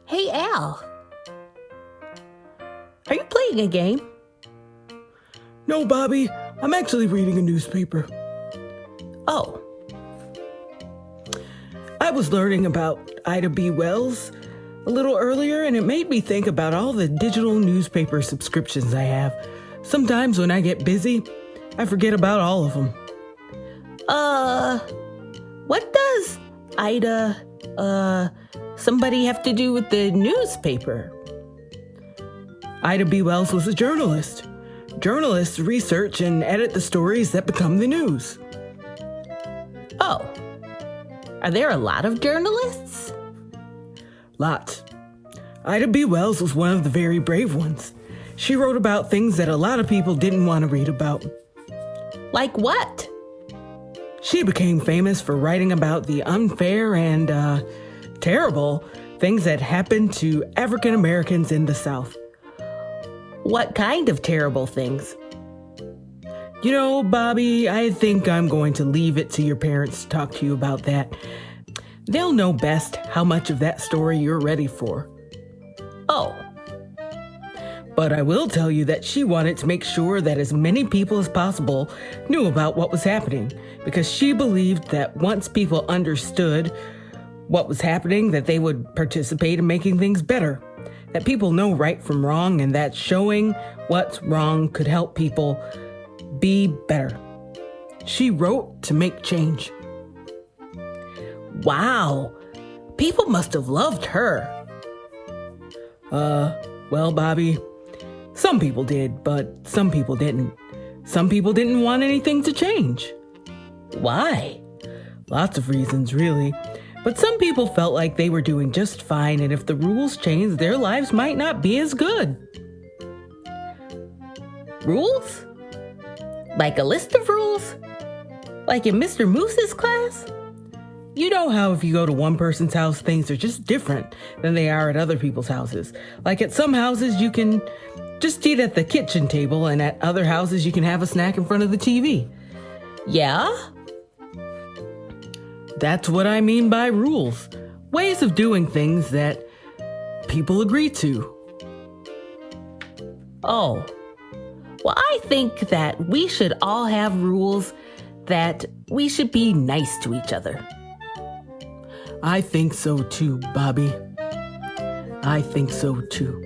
Hey, Al, are you playing a game? No, Bobby, I'm actually reading a newspaper. Oh, I was learning about Ida B. Wells a little earlier, and it made me think about all the digital newspaper subscriptions I have. Sometimes when I get busy, I forget about all of them. what does somebody have to do with the newspaper? Ida B. Wells was a journalist. Journalists research and edit the stories that become the news. Oh, are there a lot of journalists? Lots. Ida B. Wells was one of the very brave ones. She wrote about things that a lot of people didn't want to read about. Like what? She became famous for writing about the unfair and terrible things that happened to African Americans in the South. What kind of terrible things? You know, Bobby, I think I'm going to leave it to your parents to talk to you about that. They'll know best how much of that story you're ready for. Oh, But I will tell you that she wanted to make sure that as many people as possible knew about what was happening, because she believed that once people understood what was happening, that they would participate in making things better, that people know right from wrong, and that showing what's wrong could help people be better. She wrote to make change. wow. People must have loved her. Well, Bobby, some people did, but some people didn't. Some people didn't want anything to change. Why? Lots of reasons, really. But some people felt like they were doing just fine, and if the rules changed, their lives might not be as good. Rules? Like a list of rules? Like in Mr. Moose's class? You know how if you go to one person's house, things are just different than they are at other people's houses. Like at some houses, you can just eat at the kitchen table, and at other houses, you can have a snack in front of the TV. Yeah? That's what I mean by rules. Ways of doing things that people agree to. Oh. Well, I think that we should all have rules that we should be nice to each other. I think so too, Bobby. I think so too.